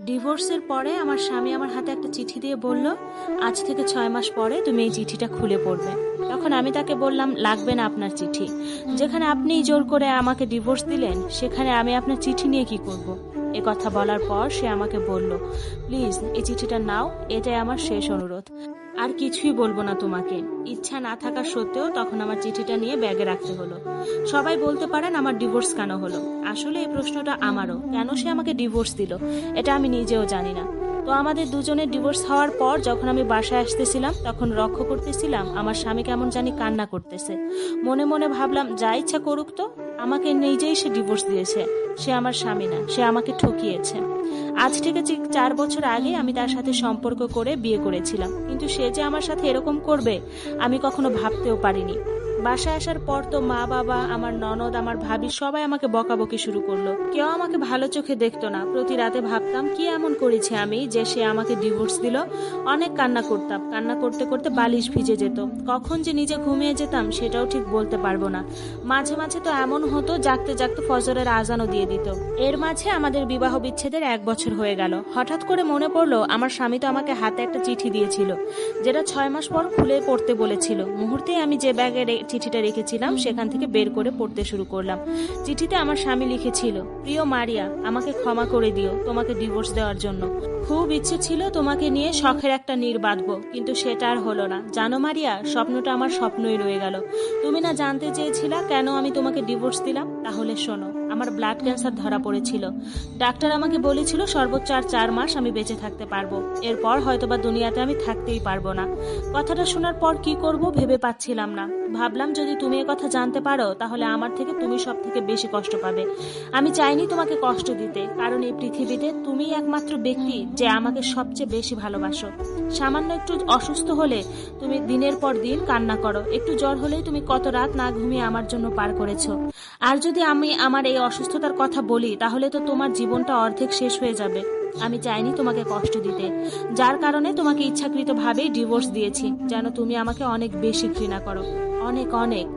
ডিভোর্সের পরে আমার স্বামী আমার হাতে একটা চিঠি দিয়ে বলল, আজ থেকে 6 মাস পরে তুমি এই চিঠিটা খুলে পড়বে। তখন আমি তাকে বললাম, লাগবে না আপনার চিঠি। যেখানে আপনিই জোর করে আমাকে ডিভোর্স দিলেন, সেখানে আমি আপনার চিঠি নিয়ে কি করব। এ কথা বলার পর সে আমাকে বলল, প্লিজ এই চিঠিটা নাও, এটাই আমার শেষ অনুরোধ। আর কিছুই বলবো না তোমাকে। ইচ্ছা না থাকা সত্ত্বেও তখন আমার চিঠিটা নিয়ে ব্যাগে রাখতে হলো। সবাই বলতে পারেন আমার ডিভোর্স কেন হলো। আসলে এই প্রশ্নটা আমারও, কেন সে আমাকে ডিভোর্স দিল এটা আমি নিজেও জানি না। তো আমাদের দুজনের ডিভোর্স হওয়ার পর যখন আমি বাসায় আসতেছিলাম, তখন লক্ষ্য করতেছিলাম আমার স্বামী কেমন জানি কান্না করতেছে। মনে মনে ভাবলাম, যা ইচ্ছা করুক তো, আমাকে নিজেই সে ডিভোর্স দিয়েছে। সে আমার স্বামী না, সে আমাকে ঠকিয়েছে। আজ থেকে ঠিক 4 বছর আগে আমি তার সাথে সম্পর্ক করে বিয়ে করেছিলাম, কিন্তু সে যে আমার সাথে এরকম করবে আমি কখনো ভাবতেও পারিনি। বাসায় আসার পর তো মা বাবা, আমার ননদ, আমার ভাবি সবাই আমাকে বকাবকি শুরু করলো। কেউ আমাকে ভালো চোখে দেখতো না। প্রতি রাতে ভাবতাম কি এমন করেছি আমি যে সে আমাকে ডিভোর্স দিল। অনেক কান্না করতাম, কান্না করতে করতে বালিশ ভিজে যেত। কখন যে নিজে ঘুমিয়ে যেতাম সেটাও ঠিক বলতে পারবো না। মাঝে মাঝে তো এমন হতো জাগতে জাগতে ফজরের আজানও দিয়ে দিত। এর মাঝে আমাদের বিবাহ বিচ্ছেদের 1 বছর হয়ে গেল। হঠাৎ করে মনে পড়লো আমার স্বামী তো আমাকে হাতে একটা চিঠি দিয়েছিল, যেটা 6 মাস পর খুলে পড়তে বলেছিল। মুহূর্তে আমি যে ব্যাগে চিঠিটা রেখেছিলাম সেখান থেকে বের করে পড়তে শুরু করলাম। চিঠিতে আমার স্বামী লিখেছিল, প্রিয় মারিয়া, আমাকে ক্ষমা করে দিও তোমাকে ডিভোর্স দেওয়ার জন্য। খুব ইচ্ছে ছিল তোমাকে নিয়ে শখের একটা নীড় বাঁধবো, কিন্তু সেটা আর হলো না। জানো মারিয়া, স্বপ্নটা আমার স্বপ্নই রয়ে গেল। তুমি না জানতে চেয়েছিলা কেন আমি তোমাকে ডিভোর্স দিলাম? তাহলে শোনো, আমার ব্লাড ক্যান্সার ধরা পড়েছিল। ডাক্তার আমাকে বলেছিল সর্বোচ্চ আর 4 মাস আমি বেঁচে থাকতে পারবো। এরপর হয়তোবা দুনিয়াতে আমি থাকতেই পারবো না। কথাটা শোনার পর কি করব ভেবে পাচ্ছিলাম না। ভাবলাম যদি তুমি এ কথা জানতে পারো তাহলে আমার থেকে তুমি সব থেকে বেশি কষ্ট পাবে। আমি চাইনি তোমাকে কষ্ট দিতে, কারণ এই পৃথিবীতে তুমিই একমাত্র ব্যক্তি যে আমাকে সবচেয়ে বেশি ভালোবাসো। সামান্য একটু অসুস্থ হলে তুমি দিনের পর দিন কান্না করো, একটু জ্বর হলেই তুমি কত রাত না ঘুমিয়ে আমার জন্য পার করেছো। আর যদি আমি আমার এই অসুস্থতার কথা বলি তাহলে তো তোমার জীবনটা অর্ধেক শেষ হয়ে যাবে। আমি চাইনি তোমাকে কষ্ট দিতে, যার কারণে তোমাকে ইচ্ছাকৃতভাবেই ডিভোর্স দিয়েছি, যেন তুমি আমাকে অনেক বেশি ঘৃণা করো, অনেক অনেক।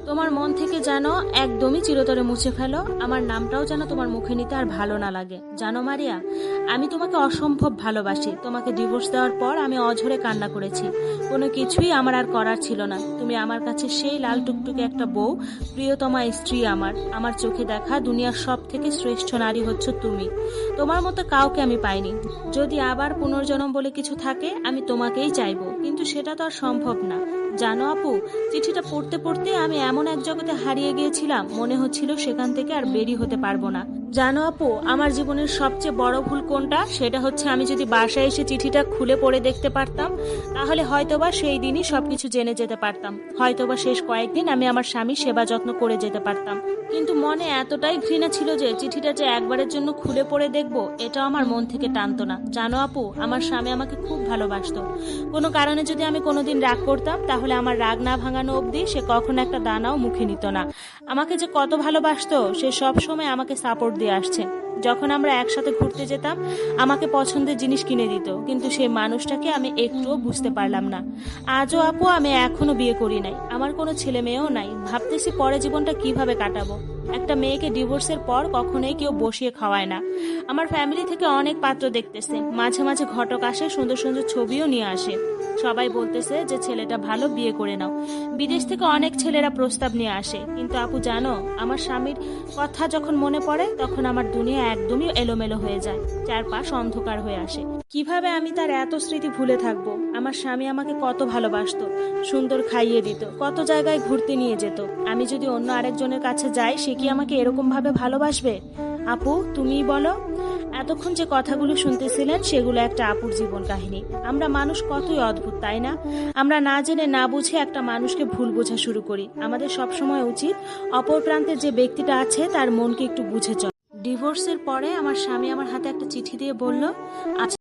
তোমার মন থেকে যেন একদমই চিরতরে মুছে ফেলো, আমার নামটাও যেন তোমার মুখে নিতে আর ভালো না লাগে। জানো মারিয়া, আমি তোমাকে অসম্ভব ভালোবাসি। তোমাকে ডিভোর্স দেওয়ার পর আমি অঝরে কান্না করেছি। কোনো কিছুই আমার আর করার ছিল না। তুমি আমার কাছে সেই লাল টুকটুকে একটা বউ, প্রিয়তমা স্ত্রী। আমার চোখে দেখা দুনিয়ার সব থেকে শ্রেষ্ঠ নারী হচ্ছ তুমি। তোমার মতো কাউকে আমি পাইনি। যদি আবার পুনর্জন্ম বলে কিছু থাকে আমি তোমাকেই চাইবো, কিন্তু সেটা তো আর সম্ভব না। জানো আপু, চিঠিটা পড়তে পড়তে আমি এমন এক জগতে হারিয়ে গিয়েছিলাম, মনে হচ্ছিল সেখান থেকে আর বেরিয়ে হতে পারবো না। জানো আপু, আমার জীবনের সবচেয়ে বড় ভুল কোনটা? সেটা হচ্ছে আমি যদি বাসায় এসে চিঠিটা খুলে পড়ে দেখতে পারতাম, তাহলে হয়তোবা সেই দিনই সবকিছু জেনে যেতে পারতাম। হয়তোবা শেষ কয়েকদিন আমি আমার স্বামীর সেবা যত্ন করে যেতে পারতাম। কিন্তু মনে এতটাই ঘৃণা ছিল যে চিঠিটা যে একবারের জন্য খুলে পড়ে দেখবো এটাও আমার মন থেকে টানতো না। জানো আপু, আমার স্বামী আমাকে খুব ভালোবাসতো। কোনো কারণে যদি আমি কোনোদিন রাগ করতাম, তাহলে আমার রাগ না ভাঙানো অবধি সে কখনো একটা দানাও মুখে নিত না। আমাকে যে কত ভালোবাসতো সে সব সময় আমাকে সাপোর্ট দিয়ে আসছে। যখন আমরা একসাথে ঘুরতে যেতাম আমাকে পছন্দের জিনিস কিনে দিত, কিন্তু সেই মানুষটাকে আমি একটুও বুঝতে পারলাম না। আজও আপু আমি এখনো বিয়ে করি নাই, আমার কোনো ছেলে মেয়েও নাই। ভাবতেছি পরে জীবনটা কিভাবে কাটাবো। একটা মেয়েকে ডিভোর্সের পর কখনোই কেউ বসিয়ে খাওয়ায় না। আমার ফ্যামিলি থেকে অনেক পাত্র দেখতেছে, মাঝে মাঝে ঘটক আসে, সুন্দর সুন্দর ছবিও নিয়ে আসে। সবাই বলতেছে যে ছেলেটা ভালো, বিয়ে করে নাও। বিদেশ থেকে অনেক ছেলেরা প্রস্তাব নিয়ে আসে, কিন্তু আপু জানো, আমার স্বামীর কথা যখন মনে পড়ে তখন আমার দুনিয়া একদমই এলোমেলো হয়ে যায়, চারপাশ অন্ধকার হয়ে আসে। কিভাবে আমি তার এত স্মৃতি ভুলে থাকবো? আমার স্বামী আমাকে কত ভালোবাসতো, সুন্দর খাইয়ে দিত, কত জায়গায় ঘুরতে নিয়ে যেত। আমি যদি অন্য আরেকজনের কাছে যাই সে কি আমাকে এরকম ভাবে ভালোবাসবে? আপু তুমিই বলো। এতক্ষণ যে কথাগুলো শুনতেছিলেন সেগুলো একটা আপুর জীবন কাহিনী। আমরা মানুষ কতই অদ্ভুত, তাই না? আমরা না জেনে না বুঝে একটা মানুষকে ভুল বোঝা শুরু করি। আমাদের সবসময় উচিত অপর প্রান্তে যে ব্যক্তিটা আছে তার মনকে একটু বুঝে চল। ডিভোর্সের পরে আমার স্বামী আমার হাতে একটা চিঠি দিয়ে বলল, আচ্ছা